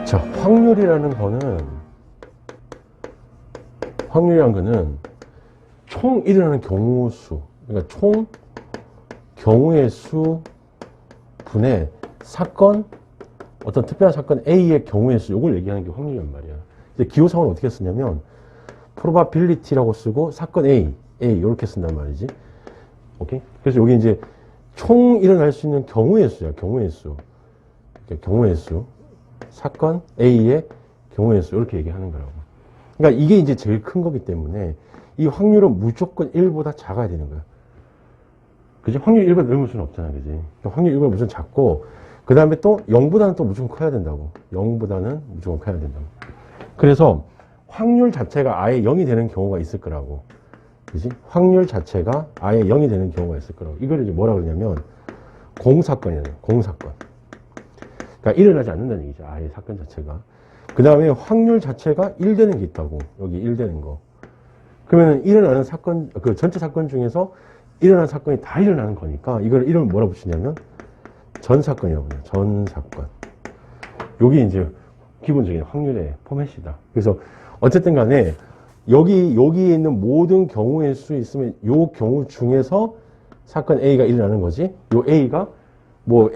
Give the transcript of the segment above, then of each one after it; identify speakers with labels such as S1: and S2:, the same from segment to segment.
S1: 자, 확률이라는 거는 총 일어나는 경우 수, 그러니까 총 경우의 수 분의 사건, 어떤 특별한 사건 A의 경우의 수, 이걸 얘기하는 게 확률이란 말이야. 이제 기호상을 어떻게 쓰냐면 probability라고 쓰고 사건 A 이렇게 쓴단 말이지. 오케이? 그래서 여기 이제 총 일어날 수 있는 경우의 수야. 경우의 수. 경우의 수. 사건 A의 경우의 수. 이렇게 얘기하는 거라고. 그러니까 이게 이제 제일 큰 거기 때문에 이 확률은 무조건 1보다 작아야 되는 거야. 그지? 확률 1보다 넘을 수는 없잖아. 그지? 그러니까 확률 1보다 무조건 작고, 그 다음에 또 0보다는 또 무조건 커야 된다고. 0보다는 무조건 커야 된다고. 그래서 확률 자체가 아예 0이 되는 경우가 있을 거라고. 그지? 확률 자체가 아예 0이 되는 경우가 있을 거라고. 이걸 이제 뭐라 그러냐면 공사건이에요. 공사건. 그러니까 일어나지 않는다는 얘기죠. 아예 사건 자체가. 그 다음에 확률 자체가 1 되는 게 있다고. 여기 1 되는 거. 그러면 일어나는 사건, 그 전체 사건 중에서 일어난 사건이 다 일어나는 거니까 이걸 이름을 뭐라 붙이냐면 전사건이라고 해요. 전사건. 요게 이제 기본적인 확률의 포맷이다. 그래서 어쨌든 간에 여기에 있는 모든 경우의 수 있으면 요 경우 중에서 사건 A가 일어나는 거지. 요 A가 뭐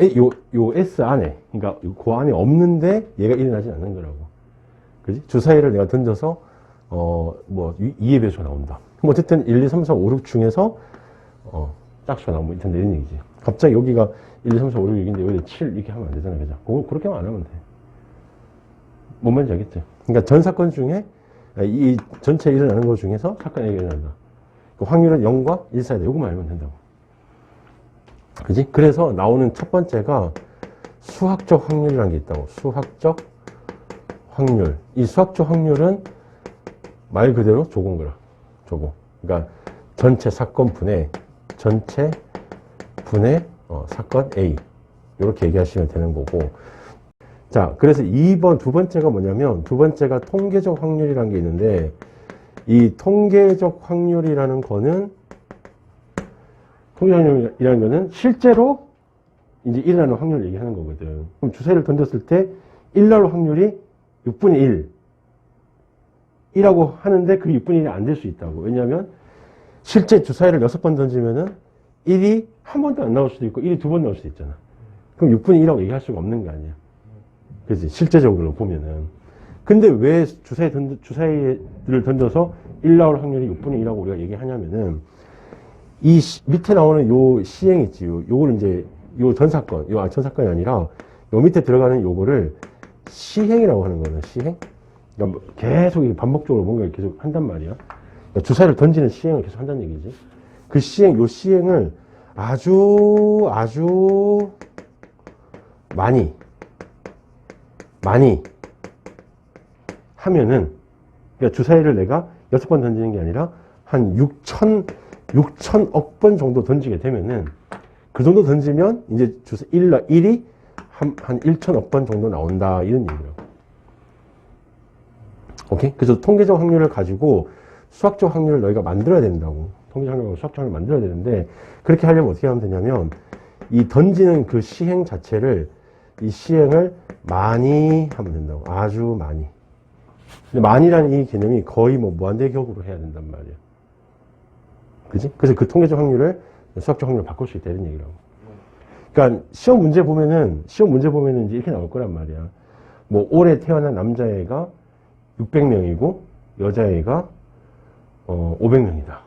S1: 요 S 안에, 그러니까 그 안에 없는데 얘가 일어나지 않는 거라고. 그지? 주사위를 내가 던져서 뭐 2의 배수가 나온다. 그럼 어쨌든 1, 2, 3, 4, 5, 6 중에서 짝수가 나오면 일단 이런 얘기지. 갑자기 여기가 1, 2, 3, 4, 5, 6, 6인데 여기 7 이렇게 하면 안 되잖아. 그죠? 그렇게만 안 하면 돼. 뭔 말인지 알겠지? 그러니까 전 사건 중에 이 전체 일어나는 것 중에서 사건이 일어난다. 그 확률은 0과 1 사이다. 요거만 알면 된다고. 그지? 그래서 나오는 첫 번째가 수학적 확률이라는 게 있다고. 수학적 확률. 이 수학적 확률은 말 그대로 조공 거라. 조공. 그러니까 전체 사건 분의 사건 A. 이렇게 얘기하시면 되는 거고. 자, 그래서 2번 두 번째가 뭐냐면, 두 번째가 통계적 확률이라는 게 있는데, 이 통계적 확률이라는 거는 실제로 이제 일어나는 확률을 얘기하는 거거든. 그럼 주사위를 던졌을 때 1 나올 확률이 6분의 1이라고 하는데 그게 6분의 1이 안 될 수 있다고. 왜냐하면 실제 주사위를 6번 던지면은 1이 한 번도 안 나올 수도 있고 1이 2번 나올 수도 있잖아. 그럼 6분의 1이라고 얘기할 수가 없는 게 아니야. 그렇지? 실제적으로 보면은. 근데 왜 주사위를 던져서 1 나올 확률이 6분의 1이라고 우리가 얘기하냐면은 이 밑에 나오는 요 시행 있지. 요거를 이제 요 전사건이 아니라 요 밑에 들어가는 요거를 시행이라고 하는 거는 시행. 그러니까 계속 반복적으로 뭔가 계속 한단 말이야. 그러니까 주사위를 던지는 시행을 계속 한다는 얘기지. 그 요 시행을 아주 많이 하면은, 그러니까 주사위를 내가 6번 던지는 게 아니라 한 6천억 번 정도 던지게 되면은, 그 정도 던지면 이제 1이 한 1천억 번 정도 나온다. 이런 얘기라고. 오케이? 그래서 통계적 확률을 가지고 수학적 확률을 너희가 만들어야 된다고. 통계적 확률과 수학적 확률을 만들어야 되는데, 그렇게 하려면 어떻게 하면 되냐면, 이 던지는 그 시행 자체를, 이 시행을 많이 하면 된다고. 아주 많이. 근데 많이라는 이 개념이 거의 뭐 무한대격으로 해야 된단 말이야. 그지? 그래서 그 통계적 확률을 수학적 확률로 바꿀 수 있다. 이런 얘기라고. 그러니까 시험 문제 보면은 이제 이렇게 나올 거란 말이야. 뭐 올해 태어난 남자애가 600명이고 여자애가 500명이다.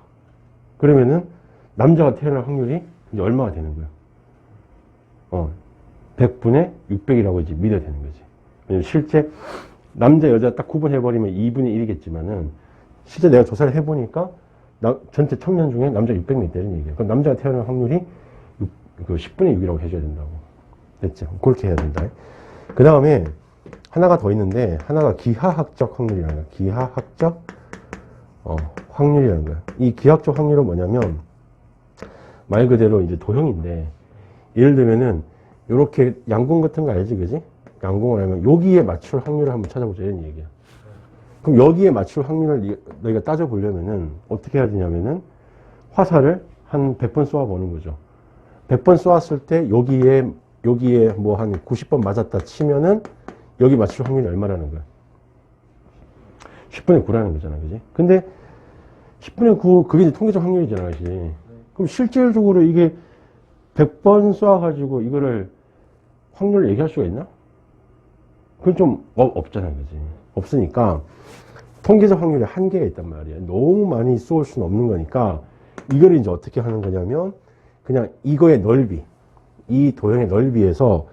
S1: 그러면은 남자가 태어날 확률이 이제 얼마가 되는 거야? 100분의 600이라고 이제 믿어야 되는 거지. 왜냐면 실제 남자 여자 딱 구분해버리면 2분의 1이겠지만은 실제 내가 조사를 해보니까 전체 1000명 중에 남자 600명 있다는 얘기예요. 그럼 남자가 태어날 확률이 10분의 6이라고 해줘야 된다고. 됐죠? 그렇게 해야 된다. 그 다음에 하나가 더 있는데, 하나가 기하학적 확률이라는 거야. 기하학적 확률이라는 거야. 이 기하학적 확률은 뭐냐면, 말 그대로 이제 도형인데, 예를 들면은, 요렇게 양궁 같은 거 알지, 그지? 양궁을 하면, 여기에 맞출 확률을 한번 찾아보자, 이런 얘기야. 그럼 여기에 맞출 확률을 너희가 따져보려면은, 어떻게 해야 되냐면은, 화살을 한 100번 쏘아보는 거죠. 100번 쏘았을 때, 여기에 뭐 한 90번 맞았다 치면은, 여기 맞출 확률이 얼마라는 거야? 10분의 9라는 거잖아, 그지? 근데 10분의 9, 그게 이제 통계적 확률이잖아, 그지? 그럼 실질적으로 이게 100번 쏴가지고 이거를 확률을 얘기할 수가 있나? 그건 좀 없잖아, 그지? 없으니까 통계적 확률에 한계가 있단 말이야. 너무 많이 쏠 수는 없는 거니까 이걸 이제 어떻게 하는 거냐면 그냥 이거의 넓이, 이 도형의 넓이에서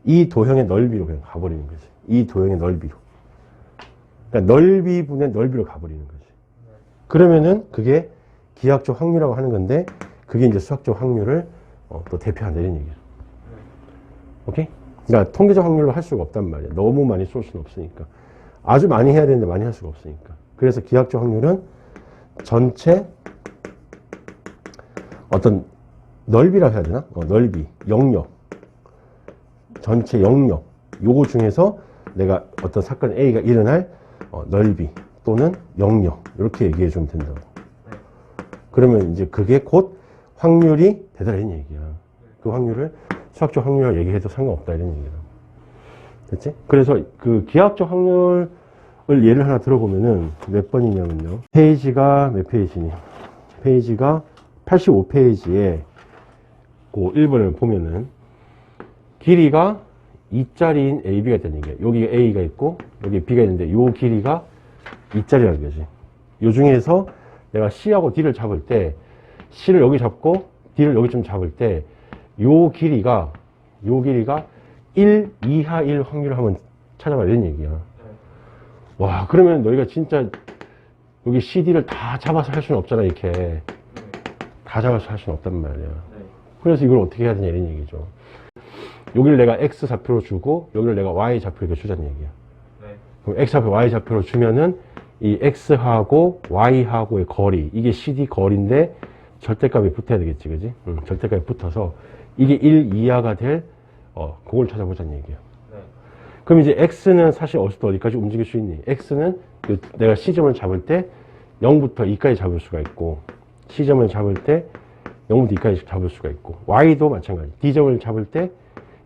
S1: 이 도형의 넓이로 그냥 가버리는 거지. 이 도형의 넓이로. 그러니까 넓이분의 넓이로 가버리는 거지. 그러면은 그게 기하학적 확률이라고 하는 건데 그게 이제 수학적 확률을 또 대표한다는 얘기죠. 오케이? 그러니까 통계적 확률로 할 수가 없단 말이야. 너무 많이 쏠 수는 없으니까. 아주 많이 해야 되는데 많이 할 수가 없으니까. 그래서 기하학적 확률은 전체 어떤 넓이라고 해야 되나? 넓이, 영역, 전체 영역, 요거 중에서 내가 어떤 사건 A가 일어날 넓이 또는 영역 이렇게 얘기해 주면 된다고. 그러면 이제 그게 곧 확률이 되더라 이런 얘기야. 그 확률을 수학적 확률을 얘기해도 상관없다 이런 얘기다. 됐지? 그래서 그 기하학적 확률을 예를 하나 들어보면은 몇 번이냐면요. 페이지가 몇 페이지니? 페이지가 85페이지에 그 1번을 보면은 길이가 2짜리인 AB가 있다는 얘기야. 여기 A가 있고 여기 B가 있는데 요 길이가 2짜리라는 거지. 요 중에서 내가 C하고 D를 잡을 때 C를 여기 잡고 D를 여기 좀 잡을 때 요 길이가 1 이하일 확률을 한번 찾아봐야 되는 얘기야. 와, 그러면 너희가 진짜 여기 CD를 다 잡아서 할 수는 없잖아, 이렇게. 다 잡아서 할 수는 없단 말이야. 그래서 이걸 어떻게 해야 되냐, 이런 얘기죠. 여기를 내가 X 좌표로 주고, 여기를 내가 Y 좌표로 이렇게 주자는 얘기야. 그럼 X 좌표, Y 좌표로 주면은, 이 X하고 Y하고의 거리, 이게 CD 거리인데, 절대값이 붙어야 되겠지, 그지? 절대값이 붙어서, 이게 1 이하가 될, 그걸 찾아보자는 얘기야. 그럼 이제 X는 사실 어디서부터 어디까지 움직일 수 있니? X는 내가 C점을 잡을 때 0부터 2까지 잡을 수가 있고, C점을 잡을 때 0부터 2까지 잡을 수가 있고, Y도 마찬가지. D점을 잡을 때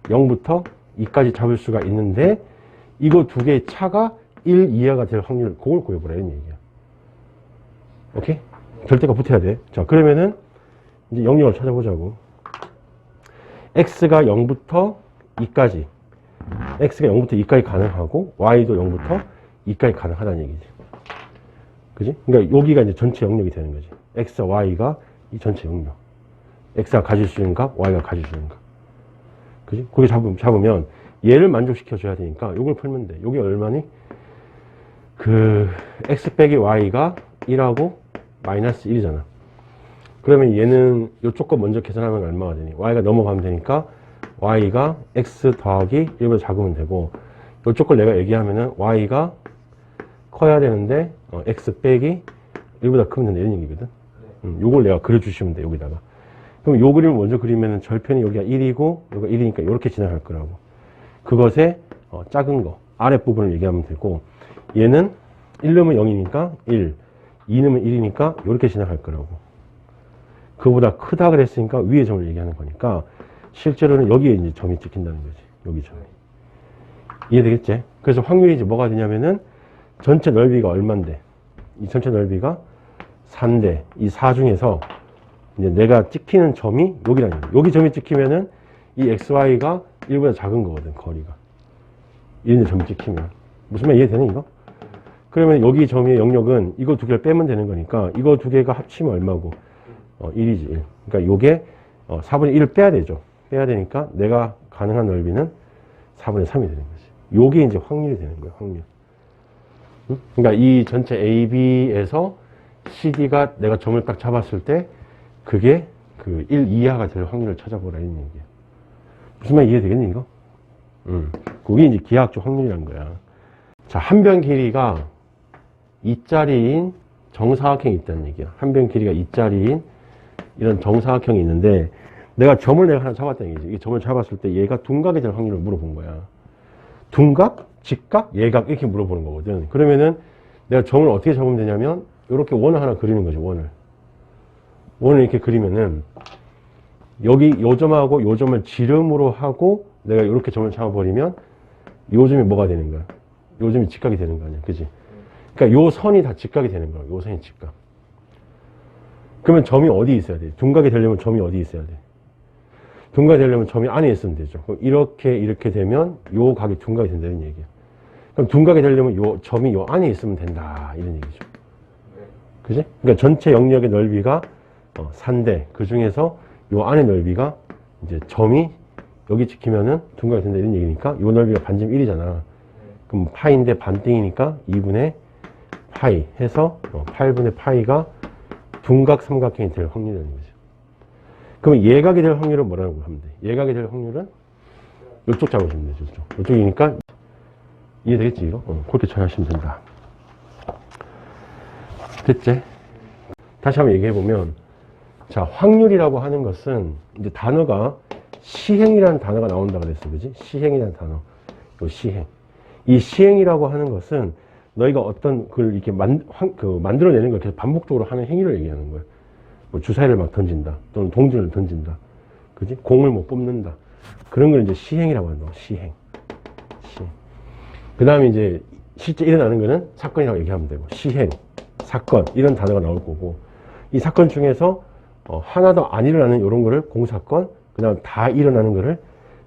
S1: 0부터 2까지 잡을 수가 있는데, 이거 두 개의 차가 1 이하가 될 확률, 그걸 구해보라, 이런 얘기야. 오케이? 절대가 붙어야 돼. 자, 그러면은, 이제 영역을 찾아보자고. X가 0부터 2까지. X가 0부터 2까지 가능하고, Y도 0부터 2까지 가능하다는 얘기지. 그지? 그러니까 여기가 이제 전체 영역이 되는 거지. X와 Y가 이 전체 영역. X가 가질 수 있는 값, Y가 가질 수 있는 값. 그지? 그게 잡으면 얘를 만족시켜줘야 되니까 이걸 풀면 돼. 이게 얼마니? X 빼기 Y가 1하고 마이너스 1이잖아. 그러면 얘는 이쪽 거 먼저 계산하면 얼마가 되니? Y가 넘어가면 되니까 Y가 X 더하기 1보다 작으면 되고, 이쪽 걸 내가 얘기하면은 Y가 커야 되는데, X 빼기 1보다 크면 된다, 이런 얘기거든. 요걸 내가 그려주시면 돼, 여기다가. 그럼 요 그림을 먼저 그리면은 절편이 여기가 1이고, 여기가 1이니까 이렇게 지나갈 거라고. 그것의 작은 거, 아랫부분을 얘기하면 되고, 얘는 1 넣으면 0이니까 1, 2 넣으면 1이니까 이렇게 지나갈 거라고. 그보다 크다 그랬으니까 위에 점을 얘기하는 거니까, 실제로는 여기에 이제 점이 찍힌다는 거지. 여기 점이. 이해되겠지? 그래서 확률이 이제 뭐가 되냐면은 전체 넓이가 얼만데, 이 전체 넓이가 4인데, 이 4 중에서 이제 내가 찍히는 점이 여기라는 거야. 여기 점이 찍히면은 이 XY가 1보다 작은 거거든, 거리가. 이런 데 점이 찍히면. 무슨 말 이해되니, 이거? 그러면 여기 점의 영역은 이거 두 개를 빼면 되는 거니까, 이거 두 개가 합치면 얼마고? 1이지, 1. 그러니까 요게 4분의 1을 빼야 되죠. 빼야 되니까 내가 가능한 넓이는 4분의 3이 되는 거지. 요게 이제 확률이 되는 거야, 확률. 응? 그러니까 이 전체 AB에서 CD가 내가 점을 딱 잡았을 때 그게 1 이하가 될 확률을 찾아보라, 이런 얘기야. 무슨 말 이해되겠니, 이거? 그게 이제 기하학적 확률이란 거야. 자, 한 변 길이가 2짜리인 정사각형이 있다는 얘기야. 한 변 길이가 2짜리인 이런 정사각형이 있는데, 내가 점을 하나 잡았다는 얘기지. 이 점을 잡았을 때 얘가 둔각이 될 확률을 물어본 거야. 둔각, 직각, 예각 이렇게 물어보는 거거든. 그러면은 내가 점을 어떻게 잡으면 되냐면 이렇게 원을 하나 그리는 거죠. 원을 이렇게 그리면은 여기 요 점하고 요 점을 지름으로 하고 내가 이렇게 점을 잡아버리면 요점이 뭐가 되는 거야? 요점이 직각이 되는 거 아니야. 그지? 그러니까 요 선이 다 직각이 되는 거야. 요 선이 직각. 그러면 점이 어디 있어야 돼? 둔각이 되려면 점이 어디 있어야 돼? 둔각이 되려면 점이 안에 있으면 되죠. 그럼 이렇게 되면 요 각이 둔각이 된다는 얘기야. 그럼 둔각이 되려면 요 점이 요 안에 있으면 된다. 이런 얘기죠. 그지? 그러니까 전체 영역의 넓이가 4인데 그 중에서 요 안의 넓이가 이제 점이 여기 찍히면은 둔각이 된다 이런 얘기니까 요 넓이가 반점 1이잖아. 그럼 파이인데 반띵이니까 2분의 파이 해서 8분의 파이가 둔각 삼각형이 될 확률이라는 거죠. 그러면 예각이 될 확률은 뭐라고 하면 돼? 예각이 될 확률은 이쪽 잡아주면 되죠. 이쪽이니까 이해되겠지 이거? 그렇게 처리하시면 된다. 됐지? 다시 한번 얘기해보면 자, 확률이라고 하는 것은 이제 단어가 시행이라는 단어가 나온다고 그랬어. 그지? 시행이라는 단어. 요 시행. 이 시행이라고 하는 것은 너희가 어떤 걸 이렇게 만들어내는 걸 계속 반복적으로 하는 행위를 얘기하는 거야. 뭐 주사위를 막 던진다. 또는 동전을 던진다. 그지? 공을 뭐 뽑는다. 그런 걸 이제 시행이라고 한다. 시행. 그 다음에 이제 실제 일어나는 거는 사건이라고 얘기하면 되고, 시행, 사건, 이런 단어가 나올 거고, 이 사건 중에서 하나도 안 일어나는 이런 거를 공사건, 그 다음 다 일어나는 거를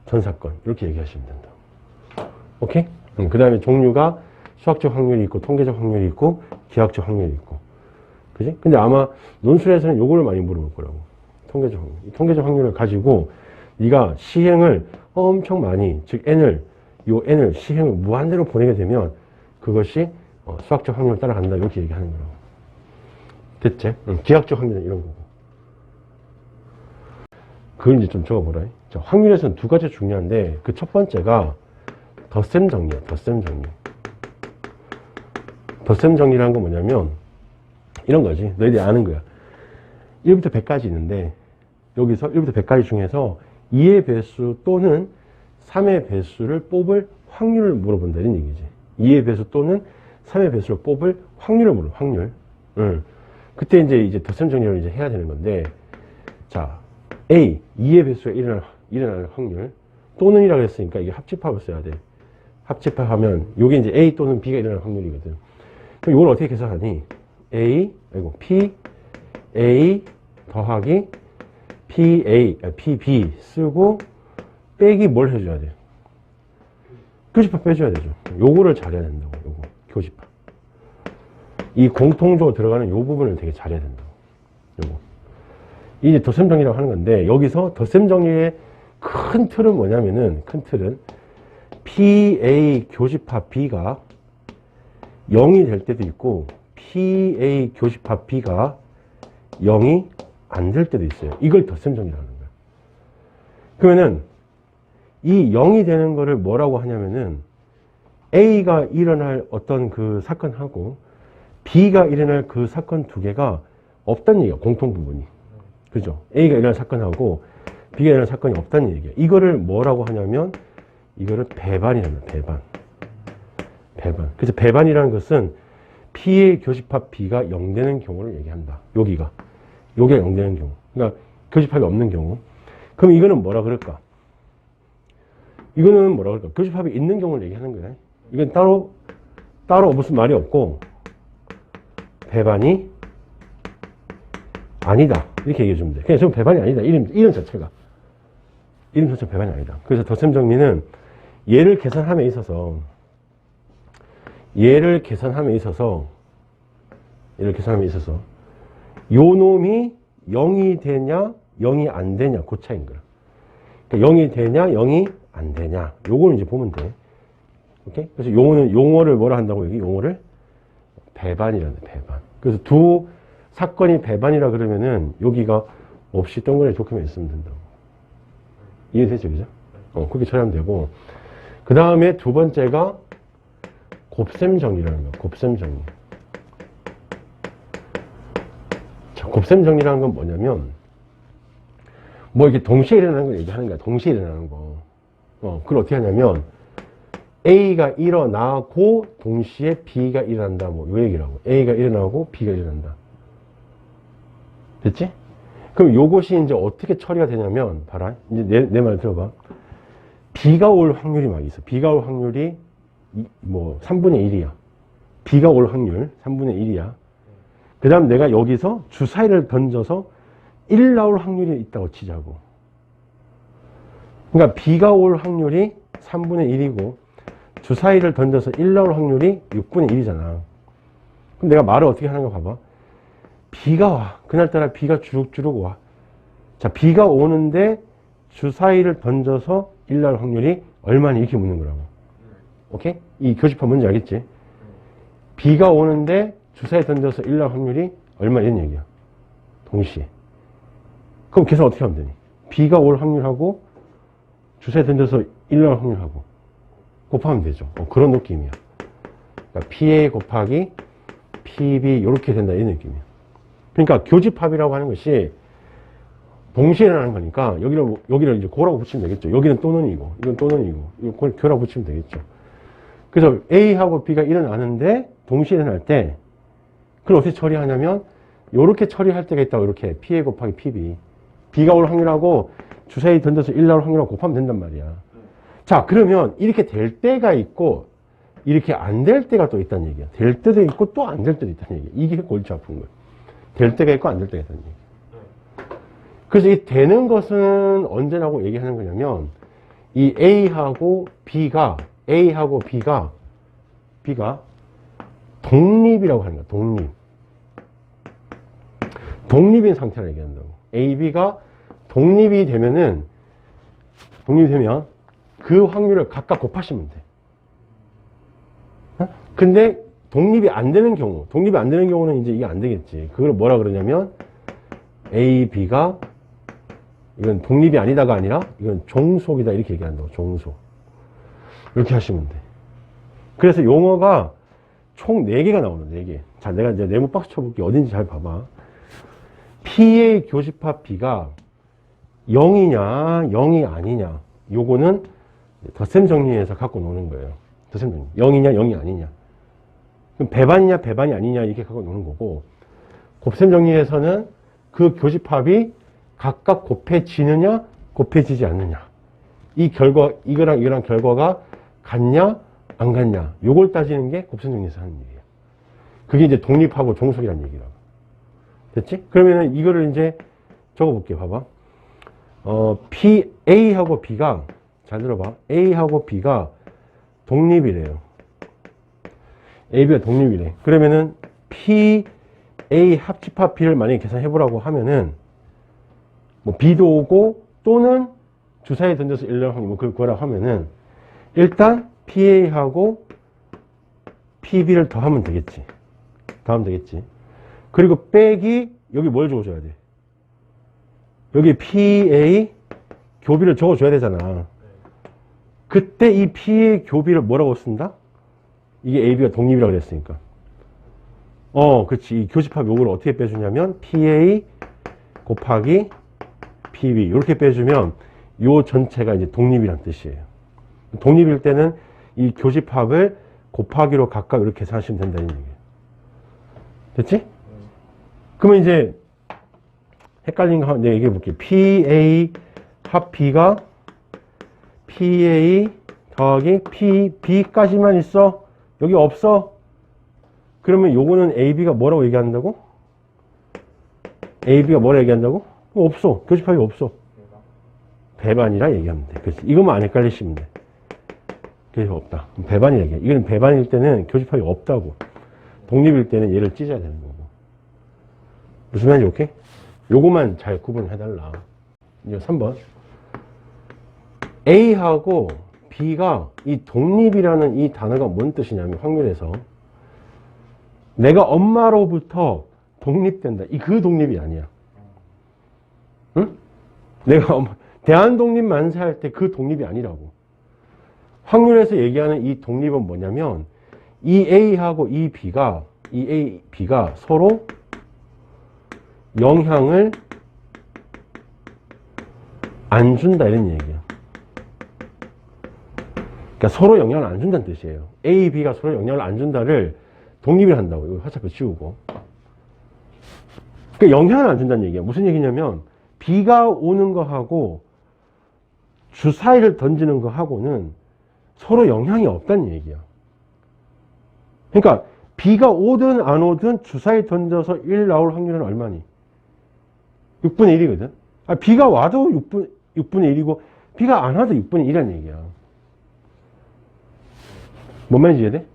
S1: 전사건, 이렇게 얘기하시면 된다. 오케이? 그 다음에 종류가 수학적 확률이 있고, 통계적 확률이 있고, 기하학적 확률이 있고. 그지? 근데 아마 논술에서는 요거를 많이 물어볼 거라고. 통계적 확률. 이 통계적 확률을 가지고 네가 시행을 엄청 많이, 즉 요 n을 시행을 무한대로 보내게 되면 그것이 수학적 확률을 따라간다. 이렇게 얘기하는 거라고. 됐지? 기하학적 확률은 이런 거고. 그걸 이제 좀 적어보라. 자, 확률에서는 두 가지 중요한데 그 첫 번째가 덧셈 정리야. 덧셈 정리. 덧셈 정리라는 건 뭐냐면 이런 거지. 너희들이 아는 거야. 1부터 100까지 있는데 여기서 1부터 100까지 중에서 2의 배수 또는 3의 배수를 뽑을 확률을 물어본다 이런 얘기지. 2의 배수 또는 3의 배수를 뽑을 확률을 물어. 확률. 그때 이제 덧셈 정리를 이제 해야 되는 건데, 자, A 2의 배수가 일어날 확률 또는이라고 했으니까 이게 합집합을 써야 돼. 합집합하면 이게 이제 A 또는 B가 일어날 확률이거든. 그럼 이걸 어떻게 계산하니? P A 더하기 PB 쓰고 빼기 뭘 해줘야 돼? 교집합 빼줘야 되죠. 요거를 잘해야 된다고. 요거 교집합. 이 공통적으로 들어가는 요 부분을 되게 잘해야 된다고. 요거. 이제 덧셈 정리라고 하는 건데 여기서 덧셈 정리의 큰 틀은 뭐냐면은 큰 틀은 PA 교집합 B가 0이 될 때도 있고 PA 교집합 B가 0이 안 될 때도 있어요. 이걸 덧셈 정리라는 거예요. 그러면은 이 0이 되는 거를 뭐라고 하냐면은 A가 일어날 어떤 그 사건하고 B가 일어날 그 사건 두 개가 없다는 얘기야. 공통 부분이. 그죠? A가 일어날 사건하고 B가 일어날 사건이 없다는 얘기야. 이거를 뭐라고 하냐면 이거를 배반이라는 거야. 배반. 그래서 배반이라는 것은 P의 교집합 B가 0 되는 경우를 얘기한다. 여기가 0 되는 경우. 그러니까 교집합이 없는 경우. 그럼 이거는 뭐라 그럴까? 이거는 뭐라 그럴까? 교집합이 있는 경우를 얘기하는 거야. 이건 따로 무슨 말이 없고 배반이 아니다. 이렇게 얘기해 주면 돼. 그냥 좀 배반이 아니다. 이름 자체가. 이름 자체가 배반이 아니다. 그래서 덧셈 정리는 얘를 계산함에 있어서 요 놈이 0이 되냐 0이 안 되냐 그 차이인 거야. 그러니까 0이 되냐 0이 안 되냐 요걸 이제 보면 돼. 오케이? 그래서 용어를 뭐라 한다고 여기 용어를 배반이라는 배반. 그래서 두 사건이 배반이라 그러면은 여기가 없이 동그라미 좋게만 있으면 된다고. 이해되죠? 그죠? 그렇게 처리하면 되고. 그 다음에 두 번째가 곱셈 정리라는 거야. 곱셈 정리. 자, 곱셈 정리라는 건 뭐냐면 뭐 이렇게 동시에 일어나는 걸 얘기하는 거야. 동시에 일어나는 거. 그걸 어떻게 하냐면 A가 일어나고 동시에 B가 일어난다. 뭐 요 얘기라고. A가 일어나고 B가 일어난다. 됐지? 그럼 요것이 이제 어떻게 처리가 되냐면 봐라. 이제 내 말 들어봐. B가 올 확률이 막 있어. B가 올 확률이 뭐 3분의 1이야. B가 올 확률 3분의 1이야. 그 다음 내가 여기서 주사위를 던져서 1 나올 확률이 있다고 치자고. 그러니까 B가 올 확률이 3분의 1이고 주사위를 던져서 1 나올 확률이 6분의 1이잖아. 그럼 내가 말을 어떻게 하는가 봐봐. B가 와. 그날따라 B가 주룩주룩 와. 자, B가 오는데 주사위를 던져서 1 나올 확률이 얼마니? 이렇게 묻는 거라고. 오케이? 이 교집합 뭔지 알겠지? B가 오는데 주사위 던져서 1 나올 확률이 얼마 이런 얘기야. 동시에. 그럼 계산 어떻게 하면 되니? B가 올 확률하고 주사위 던져서 1 나올 확률하고 곱하면 되죠. 그런 느낌이야. 그러니까 PA 곱하기 PB 이렇게 된다 이 느낌이야. 그러니까 교집합이라고 하는 것이 동시에 일어나는 거니까 여기를 이제 고라고 붙이면 되겠죠. 여기는 또는이고 이건 또는이고 이건 교라고 붙이면 되겠죠. 그래서 A하고 B가 일어나는데 동시에 일어날 때 그걸 어떻게 처리하냐면 이렇게 처리할 때가 있다고. 이렇게 PA 곱하기 PB. B가 올 확률하고 주사위 던져서 1 나올 확률하고 곱하면 된단 말이야. 자, 그러면 이렇게 될 때가 있고 이렇게 안 될 때가 또 있다는 얘기야. 될 때도 있고 또 안 될 때도 있다는 얘기야. 이게 골치 아픈 거야. 될 때가 있고 안 될 때가 있다는 얘기야. 그래서 이 되는 것은 언제라고 얘기하는 거냐면 이 A하고 B가 독립이라고 하는 거야. 독립인 상태를 얘기한다고. A, B가 독립이 되면 그 확률을 각각 곱하시면 돼. 근데 독립이 안 되는 경우는 이제 이게 안 되겠지. 그걸 뭐라 그러냐면 A, B가 이건 독립이 아니다가 아니라 이건 종속이다 이렇게 얘기한다고. 종속. 이렇게 하시면 돼. 그래서 용어가 총 4개가 나오는 4개. 자, 내가 이제 네모 박스 쳐볼게. 어딘지 잘 봐봐. P의 교집합 B가 0이냐 0이 아니냐 요거는 덧셈 정리해서 갖고 노는 거예요. 덧셈 정리. 0이냐 0이 아니냐. 그럼 배반이냐 배반이 아니냐 이렇게 갖고 노는 거고, 곱셈 정리에서는 그 교집합이 각각 곱해지느냐 곱해지지 않느냐, 이 결과 이거랑 결과가 같냐 안 같냐 요걸 따지는 게 곱셈 정리에서 하는 얘기예요. 그게 이제 독립하고 종속이라는 얘기라고. 됐지? 그러면은 이거를 이제 적어볼게. 봐봐. A하고 B가, 잘 들어봐. A하고 B가 독립이래요. A, B가 독립이래. 그러면은 P, A 합집합 B를 만약에 계산해보라고 하면은 뭐 B도 오고 또는 주사위에 던져서 1 나올 확률 뭐 그거라고 하면은 일단 PA하고 PB를 더하면 되겠지. 그리고 빼기 여기 뭘 적어줘야 돼? 여기 PA 교비를 적어줘야 되잖아. 그때 이 PA 교비를 뭐라고 쓴다? 이게 AB가 독립이라고 그랬으니까. 그렇지. 이 교집합 요걸 어떻게 빼주냐면 PA 곱하기 PB 이렇게 빼주면 요 전체가 이제 독립이란 뜻이에요. 독립일 때는 이 교집합을 곱하기로 각각 이렇게 계산하시면 된다는 얘기예요. 됐지? 그러면 이제 헷갈린 거 내가 얘기해 볼게요. PA 합 B가 PA 더하기 PB까지만 있어. 여기 없어. 그러면 요거는 AB가 뭐라고 얘기한다고? AB가 뭐라고 얘기한다고? 없어. 교집합이 없어. 배반이라 얘기하면 돼. 그렇지. 이것만 안 헷갈리시면 돼. 교집합 없다. 배반이라 얘기해. 이건 배반일 때는 교집합이 없다고. 독립일 때는 얘를 찢어야 되는 거고. 무슨 말인지 오케이? 요거만 잘 구분해달라. 이제 3번. A하고 B가 이 독립이라는 이 단어가 뭔 뜻이냐면 확률에서 내가 엄마로부터 독립된다. 그 독립이 아니야. 응? 내가 대한독립 만세할 때 그 독립이 아니라고. 확률에서 얘기하는 이 독립은 뭐냐면 이 A하고 이 B가 서로 영향을 안 준다 이런 얘기야. 그러니까 서로 영향을 안 준다는 뜻이에요. A, B가 서로 영향을 안 준다를 독립을 한다고. 이거 화살표 지우고. 그러니까 영향을 안 준다는 얘기야. 무슨 얘기냐면 B가 오는 거하고 주사위를 던지는 거하고는 서로 영향이 없다는 얘기야. 그러니까 B가 오든 안 오든 주사위 던져서 1 나올 확률은 얼마니? 6분의 1이거든. B가 와도 6분의 1이고 B가 안 와도 6분의 1이라는 얘기야. 뭔 말인지 이해돼?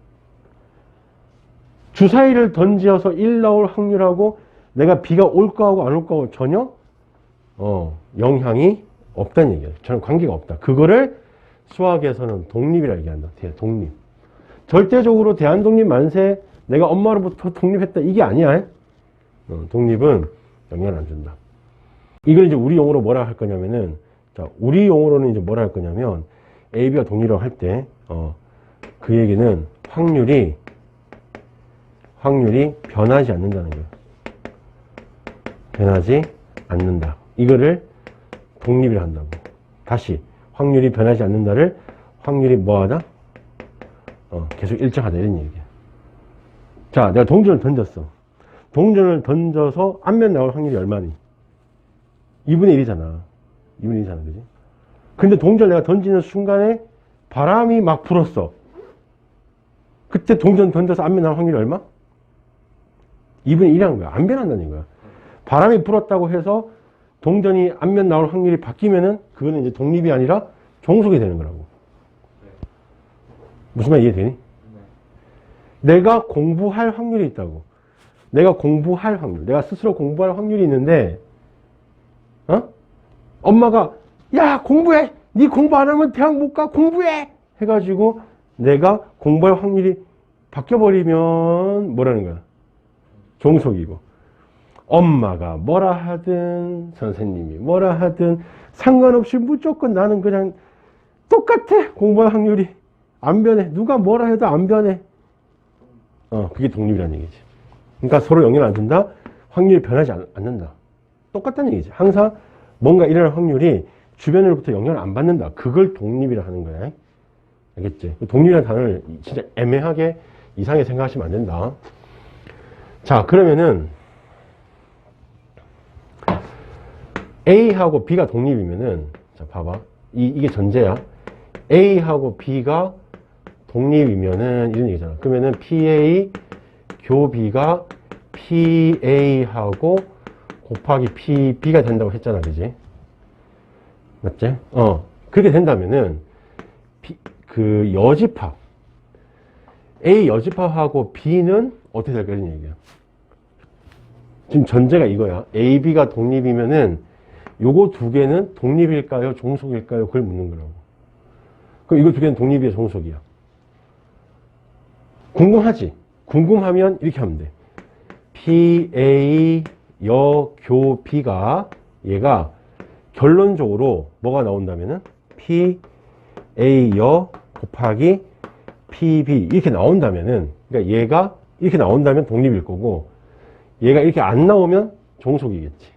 S1: 주사위를 던져서 1 나올 확률하고 내가 B가 올 거하고 안 올 거하고 전혀 영향이 없다는 얘기야. 전혀 관계가 없다. 그거를 수학에서는 독립이라고 얘기한다. 독립. 절대적으로 대한독립 만세, 내가 엄마로부터 독립했다, 이게 아니야. 독립은 영향을 안 준다. 이걸 이제 우리 용어로 뭐라 할 거냐면은, 자, 우리 용어로는 이제 뭐라 할 거냐면, A, B가 독립이라고 할 때, 그 얘기는 확률이 변하지 않는다는 거예요. 변하지 않는다. 이거를 독립이라 한다고. 다시, 확률이 변하지 않는다를 확률이 뭐하다? 계속 일정하다, 이런 얘기야. 자, 내가 동전을 던졌어. 동전을 던져서 앞면 나올 확률이 얼마니? 2분의 1이잖아. 2분의 1이잖아, 그지? 근데 동전을 내가 던지는 순간에 바람이 막 불었어. 그때 동전 던져서 앞면 나올 확률이 얼마? 2분의 1이라는 거야. 안 변한다는 거야. 바람이 불었다고 해서 동전이 앞면 나올 확률이 바뀌면은 그거는 이제 독립이 아니라 종속이 되는 거라고. 무슨 말 이해되니? 내가 공부할 확률이 있다고. 내가 공부할 확률. 내가 스스로 공부할 확률이 있는데, 엄마가, 야, 공부해! 네 공부 안 하면 대학 못 가! 공부해! 해가지고 내가 공부할 확률이 바뀌어버리면 뭐라는 거야? 종속이고. 엄마가 뭐라 하든, 선생님이 뭐라 하든, 상관없이 무조건 나는 그냥 똑같아! 공부할 확률이. 안 변해. 누가 뭐라 해도 안 변해. 그게 독립이라는 얘기지. 그러니까 서로 영향을 안 준다? 확률이 변하지 않는다. 똑같다는 얘기지. 항상 뭔가 일어날 확률이 주변으로부터 영향을 안 받는다. 그걸 독립이라 하는 거야. 알겠지? 독립이라는 단어를 진짜 애매하게 이상하게 생각하시면 안 된다. 자, 그러면은 A하고 B가 독립이면은, 자, 봐봐. 이게 전제야. A하고 B가 독립이면은 이런 얘기잖아. 그러면은 PA 교B가 PA하고 곱하기 PB가 된다고 했잖아. 그지? 맞지? 그렇게 된다면은 그 여집합 A 여집합하고 B는 어떻게 될까? 이런 얘기야. 지금 전제가 이거야. A, B가 독립이면은 요거 두 개는 독립일까요? 종속일까요? 그걸 묻는 거라고. 그럼 이거 두 개는 독립이야? 종속이야? 궁금하지? 궁금하면 이렇게 하면 돼. PA 여교 B가 얘가 결론적으로 뭐가 나온다면은 PA 여 곱하기 PB 이렇게 나온다면은, 그러니까 얘가 이렇게 나온다면 독립일 거고 얘가 이렇게 안 나오면 종속이겠지.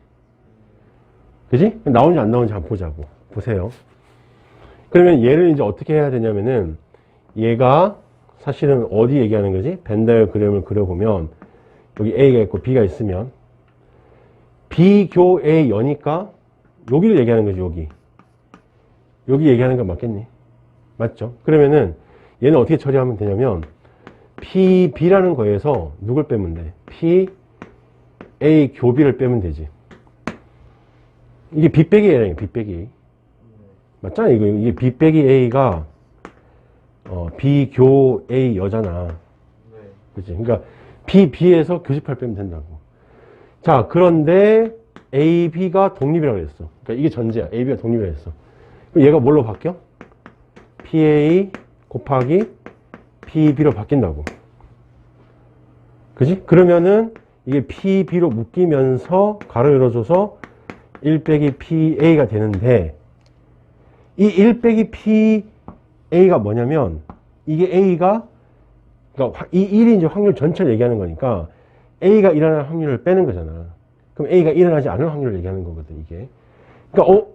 S1: 그지? 나오는지 안 나오는지 한번 보자고. 보세요. 그러면 얘를 이제 어떻게 해야 되냐면은, 얘가 사실은 어디 얘기하는 거지? 벤 다이어그램을 그려보면 여기 A가 있고 B가 있으면 B교 A 여니까 여기를 얘기하는 거지. 여기 얘기하는 거 맞겠니? 맞죠? 그러면은 얘는 어떻게 처리하면 되냐면 PB라는 거에서 누굴 빼면 돼? PA 교 B를 빼면 되지. 이게 B 빼기 A라는 B 빼기 A. 맞잖아. 이게 B 빼기 A가 B 교 A 여잖아. 그치? 그러니까 B에서 교집합 빼면 된다고. 자, 그런데 A, B가 독립이라고 했어. 그러니까 이게 전제야. A, B가 독립이라고 했어. 그럼 얘가 뭘로 바뀌어? PA 곱하기 PB로 바뀐다고. 그지? 그러면은 이게 PB로 묶이면서 가로 열어줘서 1 빼기 PA가 되는데, 이 1 빼기 PA가 뭐냐면, 이게 A가, 그러니까 이 1이 이제 확률 전체를 얘기하는 거니까, A가 일어날 확률을 빼는 거잖아. 그럼 A가 일어나지 않을 확률을 얘기하는 거거든, 이게. 그러니까,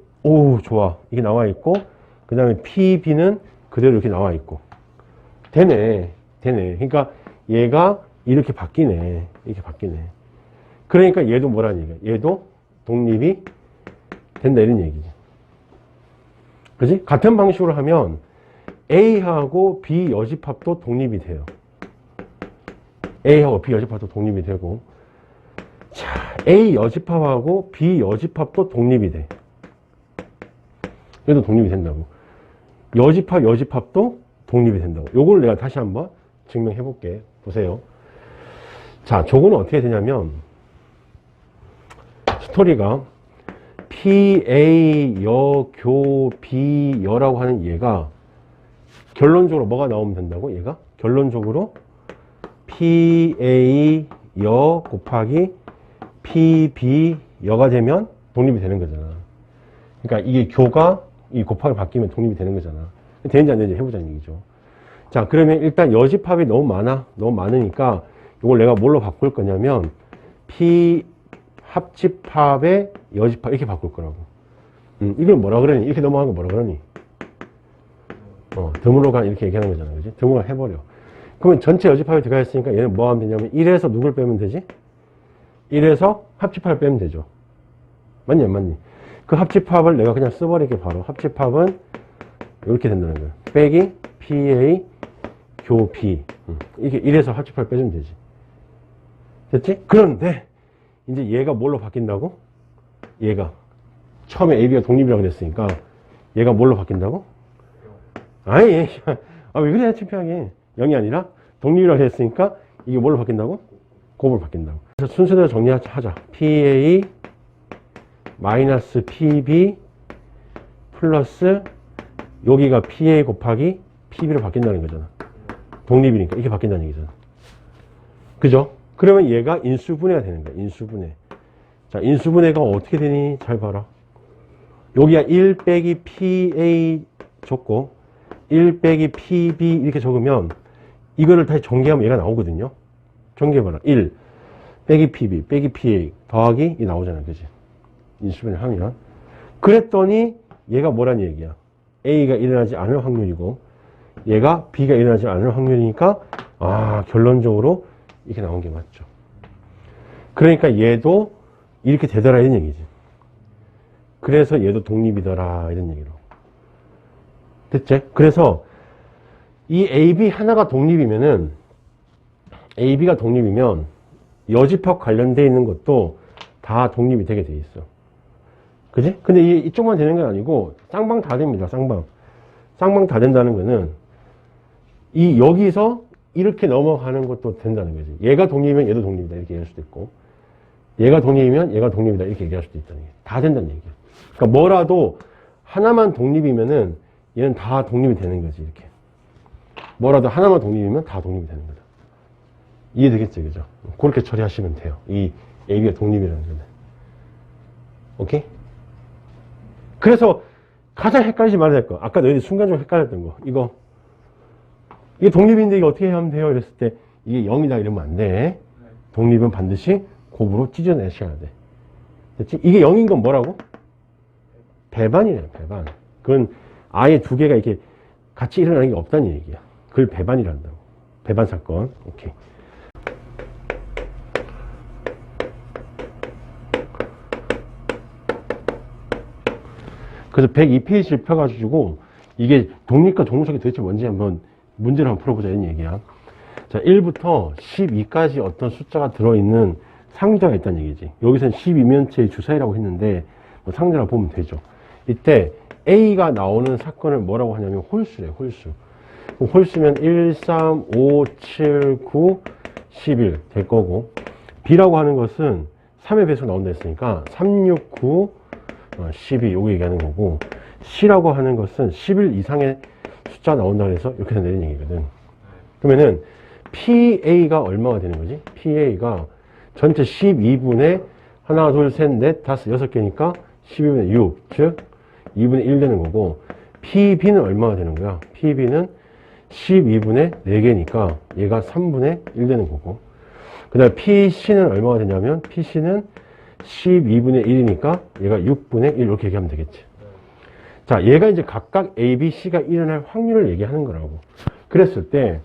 S1: 좋아. 이게 나와 있고, 그 다음에 PB는 그대로 이렇게 나와 있고. 되네. 그러니까 얘가 이렇게 바뀌네. 그러니까 얘도 뭐라는 얘기야? 얘도 독립이 된다, 이런 얘기지. 그지? 같은 방식으로 하면 A하고 B 여집합도 독립이 돼요. A하고 B 여집합도 독립이 되고, 자, A 여집합하고 B 여집합도 독립이 돼. 얘도 독립이 된다고. 여집합, 여집합도 독립이 된다고. 요걸 내가 다시 한번 증명해 볼게. 보세요. 자, 저거는 어떻게 되냐면, 스토리가 PA 여, 교, B 여라고 하는 얘가 결론적으로 뭐가 나오면 된다고? 얘가 결론적으로 PA 여 곱하기 PB 여가 되면 독립이 되는 거잖아. 그러니까 이게 교가 이 곱하기 바뀌면 독립이 되는 거잖아. 되는지 안 되는지 해보자는 얘기죠. 자, 그러면 일단 여집합이 너무 많으니까 이걸 내가 뭘로 바꿀 거냐면 P 합집합의 여집합 이렇게 바꿀 거라고. 이걸 뭐라 그러니? 이렇게 넘어간 거 뭐라 그러니? 드물어가 이렇게 얘기하는 거잖아. 그지? 드물어 해버려. 그러면 전체 여집합이 들어가 있으니까 얘는 뭐 하면 되냐면 1에서 누굴 빼면 되지? 1에서 합집합을 빼면 되죠. 맞니? 안 맞니? 그 합집합을 내가 그냥 써버릴게. 바로 합집합은 이렇게 된다는 거예요. 빼기 PA 교 B. 이게 1에서 합집합을 빼주면 되지. 됐지? 그런데 이제 얘가 뭘로 바뀐다고? 얘가 처음에 AB가 독립이라고 그랬으니까 얘가 뭘로 바뀐다고? 아니, 왜 그래 창피하게. 0이 아니라 독립이라고 했으니까 이게 뭘로 바뀐다고? 곱으로 바뀐다고. 그래서 순서대로 정리하자. PA 마이너스 PB 플러스 여기가 PA 곱하기 PB로 바뀐다는 거잖아. 독립이니까 이렇게 바뀐다는 얘기잖아. 그죠? 그러면 얘가 인수분해가 되는 거야. 인수분해. 자, 인수분해가 어떻게 되니? 잘 봐라. 여기가 1 빼기 PA 적고 1 빼기 PB 이렇게 적으면 이거를 다시 전개하면 얘가 나오거든요. 전개해봐라. 1 빼기 PB 빼기 PA 더하기 이 나오잖아. 그지? 인수분해 하면. 그랬더니 얘가 뭐란 얘기야? A가 일어나지 않을 확률이고 얘가 B가 일어나지 않을 확률이니까 결론적으로 이렇게 나온 게 맞죠. 그러니까 얘도 이렇게 되더라 이런 얘기지. 그래서 얘도 독립이더라 이런 얘기로. 됐지? 그래서 이 AB 하나가 독립이면은 AB가 독립이면 여집합 관련되어 있는 것도 다 독립이 되게 돼 있어. 그지? 근데 이쪽만 되는 건 아니고 쌍방 다 됩니다. 쌍방 다 된다는 거는 여기서 이렇게 넘어가는 것도 된다는 거지. 얘가 독립이면 얘도 독립이다 이렇게 얘기할 수도 있고 얘가 독립이면 얘가 독립이다 이렇게 얘기할 수도 있다는 얘기. 다 된다는 얘기야. 그러니까 뭐라도 하나만 독립이면은 얘는 다 독립이 되는 거지. 이렇게 뭐라도 하나만 독립이면 다 독립이 되는 거다. 이해되겠죠? 그죠? 그렇게 처리하시면 돼요. 이 AB가 독립이라는 거는. 오케이? 그래서 가장 헷갈리지 말아야 될 거. 아까 너희들이 순간적으로 헷갈렸던 거. 이게 독립인데 이게 어떻게 하면 돼요? 이랬을 때 이게 0이다 이러면 안 돼. 독립은 반드시 곱으로 찢어내셔야 돼. 됐지? 이게 0인 건 뭐라고? 배반이래요. 배반. 그건 아예 두 개가 이렇게 같이 일어나는 게 없다는 얘기야. 그걸 배반이란다고. 배반 사건. 오케이. 그래서 102페이지를 펴가지고 이게 독립과 종속이 도대체 뭔지 한번 문제를 한번 풀어보자 이런 얘기야. 자, 1부터 12까지 어떤 숫자가 들어있는 상자가 있다는 얘기지. 여기서는 12면체의 주사위라고 했는데 뭐 상자라고 보면 되죠. 이때 A가 나오는 사건을 뭐라고 하냐면 홀수래요. 홀수. 홀수면 1, 3, 5, 7, 9, 11 될 거고 B라고 하는 것은 3의 배수가 나온다 했으니까 3, 6, 9, 12 요거 얘기하는 거고 C라고 하는 것은 11 이상의 숫자 나온다 그래서 이렇게 내는 얘기거든. 그러면은 PA가 얼마가 되는 거지? PA가 전체 12분의 하나, 둘, 셋, 넷, 다섯, 여섯 개니까 12분의 6, 즉 2분의 1 되는 거고 PB는 얼마가 되는 거야? PB는 12분의 4개니까 얘가 3분의 1 되는 거고 그 다음에 PC는 얼마가 되냐면 PC는 12분의 1이니까 얘가 6분의 1 이렇게 얘기하면 되겠지. 자, 얘가 이제 각각 A, B, C가 일어날 확률을 얘기하는 거라고. 그랬을 때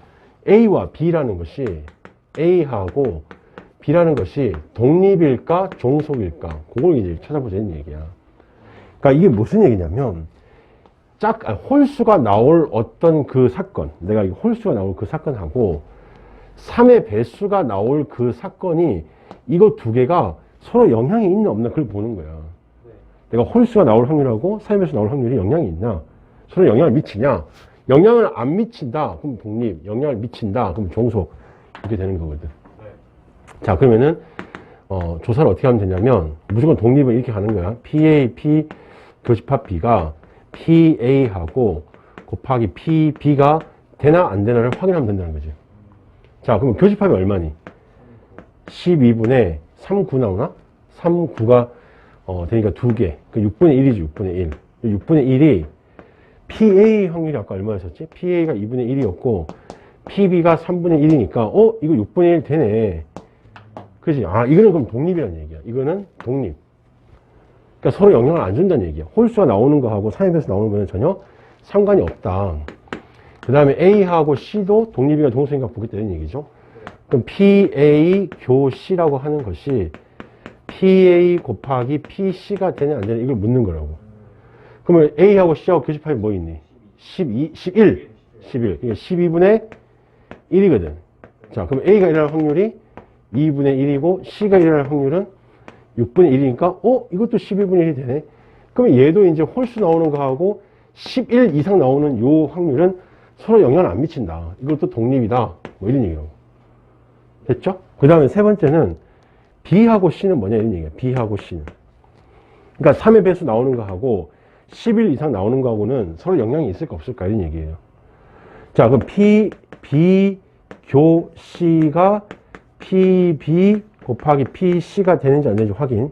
S1: A와 B라는 것이 A하고 B라는 것이 독립일까 종속일까 그걸 이제 찾아보자는 얘기야. 그러니까 이게 무슨 얘기냐면 홀수가 나올 어떤 그 사건, 내가 이 홀수가 나올 그 사건하고 3의 배수가 나올 그 사건이 이거 두 개가 서로 영향이 있나 없나 그걸 보는 거야. 내가 홀수가 나올 확률하고 3의 배수 나올 확률이 영향이 있나? 서로 영향을 미치냐? 영향을 안 미친다. 그럼 독립. 영향을 미친다. 그럼 종속. 이렇게 되는 거거든. 자, 그러면은 조사를 어떻게 하면 되냐면 무조건 독립을 이렇게 하는 거야. PA, 교집합 B가 PA하고 곱하기 PB가 되나 안 되나를 확인하면 된다는 거지. 자, 그럼 교집합이 얼마니? 12분의 3,9 나오나? 3,9가 되니까 2개. 그 6분의 1이지, 6분의 1. 6분의 1이 PA 확률이 아까 얼마였었지? PA가 2분의 1이었고 PB가 3분의 1이니까 이거 6분의 1 되네. 그지? 아, 이거는 그럼 독립이라는 얘기야. 이거는 독립. 그러니까 서로 영향을 안 준다는 얘기야. 홀수가 나오는 거하고 3의 배수 나오는 거는 전혀 상관이 없다. 그 다음에 A하고 C도 독립이가 동수인가 보겠다는 얘기죠. 그럼 PA 교 C라고 하는 것이 PA 곱하기 PC가 되냐 안 되냐 이걸 묻는 거라고. 그러면 A하고 C하고 교집합이 뭐 있니? 11. 그러니까 12분의 1이거든. 자, 그럼 A가 일어날 확률이 2분의 1이고 C가 일어날 확률은 6분의 1이니까 이것도 12분의 1이 되네. 그러면 얘도 이제 홀수 나오는 거하고 11 이상 나오는 요 확률은 서로 영향을 안 미친다. 이것도 독립이다. 뭐 이런 얘기라고. 됐죠? 그 다음에 세 번째는 B하고 C는 뭐냐 이런 얘기야. B하고 C는. 그러니까 3의 배수 나오는 거하고 11 이상 나오는 거하고는 서로 영향이 있을까 없을까 이런 얘기예요. 자, 그럼 B, 교 C가 PB 곱하기 PC가 되는지 안 되는지 확인.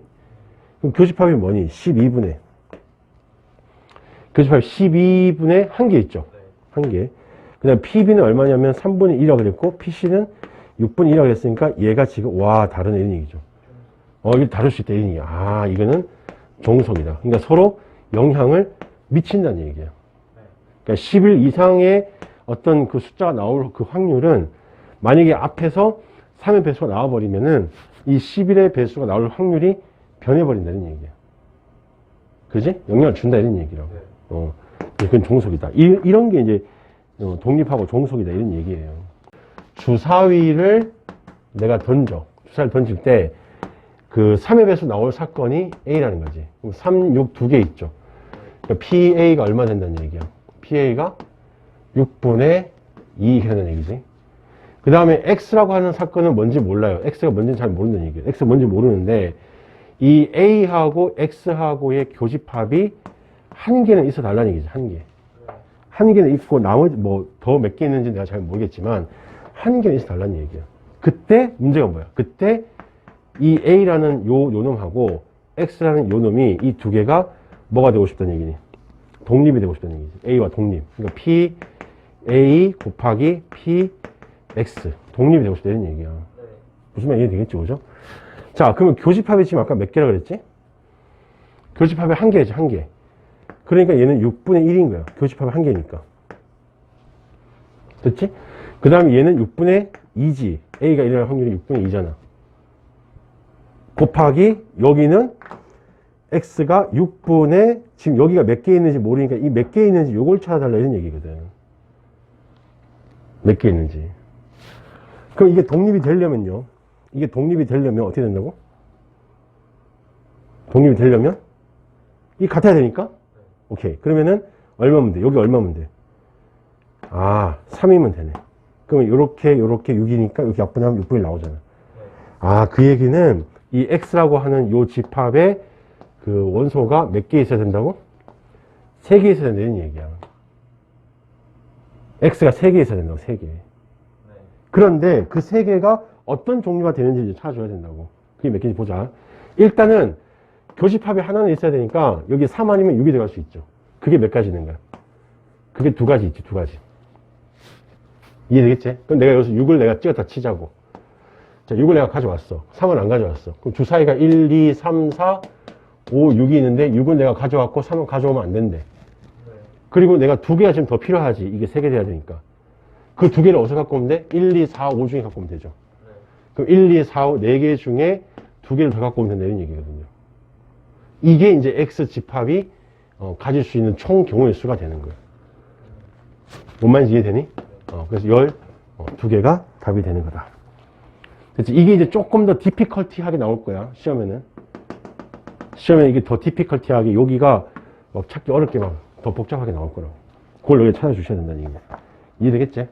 S1: 그럼 교집합이 뭐니? 12분의. 교집합이 12분의 1개 있죠? 1개. 그 다음 PB는 얼마냐면 3분의 1이라고 그랬고, PC는 6분의 1이라고 그랬으니까 얘가 지금, 다르네, 이런 얘기죠. 이게 다를 수 있다, 이런 얘기야. 아, 이거는 종속이다. 그러니까 서로 영향을 미친다는 얘기야. 그러니까 11 이상의 어떤 그 숫자가 나올 그 확률은 만약에 앞에서 3의 배수가 나와버리면은 이 11의 배수가 나올 확률이 변해버린다는 얘기야. 그지? 영향을 준다 이런 얘기라고. 그건 종속이다. 이런 게 이제 독립하고 종속이다 이런 얘기예요. 주사위를 내가 주사위를 던질 때 그 3의 배수 나올 사건이 A라는 거지. 그럼 3, 6 두 개 있죠. 그러니까 PA가 얼마 된다는 얘기야. PA가 6분의 2 된다는 얘기지. 그 다음에 X라고 하는 사건은 뭔지 몰라요. X가 뭔지는 잘 모른다는 얘기예요. X가 뭔지 모르는데 이 A하고 X하고의 교집합이 한 개는 있어 달라는 얘기죠. 한 개. 한 개는 있고 나머지 뭐 더 몇 개 있는지 내가 잘 모르겠지만 한 개는 있어 달라는 얘기예요. 그때 문제가 뭐야? 그때 이 A라는 요 놈하고 X라는 요 놈이 이 두 개가 뭐가 되고 싶다는 얘기니? 독립이 되고 싶다는 얘기지. A와 독립. 그러니까 PA 곱하기 PX. 독립이 되고 싶다는 얘기야. 무슨 말인지 이해되겠지, 그죠? 자, 그러면 교집합이 지금 아까 몇 개라 그랬지? 교집합이 한 개지, 한 개. 그러니까 얘는 6분의 1인 거야. 교집합이 한 개니까. 됐지? 그 다음에 얘는 6분의 2지. A가 일어날 확률이 6분의 2잖아. 곱하기 여기는 X가 6분의 지금 여기가 몇 개 있는지 모르니까 이 몇 개 있는지 요걸 찾아달라 이런 얘기거든. 몇 개 있는지. 그럼 이게 독립이 되려면요. 이게 독립이 되려면 어떻게 된다고? 독립이 되려면 이 같아야 되니까? 오케이. 그러면은 얼마면 돼? 여기 얼마면 돼? 3이면 되네. 그러면 요렇게 6이니까 여기 약분하면 6분의 1 나오잖아. 그 얘기는 이 X라고 하는 요 집합의 그 원소가 몇 개 있어야 된다고? 3개 있어야 된다는 얘기야. X가 3개 있어야 된다고, 3개. 그런데 그 3개가 어떤 종류가 되는지 이제 찾아줘야 된다고. 그게 몇 개인지 보자. 일단은 교집합이 하나는 있어야 되니까 여기 3 아니면 6이 들어갈 수 있죠. 그게 몇 가지 있는 거야? 그게 2가지 있지, 2가지. 이해되겠지? 그럼 내가 여기서 6을 내가 찍었다 치자고. 자, 6을 내가 가져왔어. 3은 안 가져왔어. 그럼 주사위가 1, 2, 3, 4, 5, 6이 있는데 6은 내가 가져왔고 3은 가져오면 안 된대. 그리고 내가 2개가 지금 더 필요하지. 이게 3개 돼야 되니까. 그 2개를 어디서 갖고 오면 돼? 1, 2, 4, 5 중에 갖고 오면 되죠. 그럼 1, 2, 4, 5, 4개 중에 2개를 더 갖고 오면 된다 이런 얘기거든요. 이게 이제 X 집합이 가질 수 있는 총 경우의 수가 되는 거예요. 뭔 말인지 이해되니? 그래서 12개가 답이 되는 거다. 그치? 이게 이제 조금 더 디피컬티하게 나올 거야, 시험에는. 시험에 이게 더 디피컬티하게, 여기가 막 찾기 어렵게 막 더 복잡하게 나올 거라고. 그걸 여기 찾아주셔야 된다는 얘기야. 이해되겠지?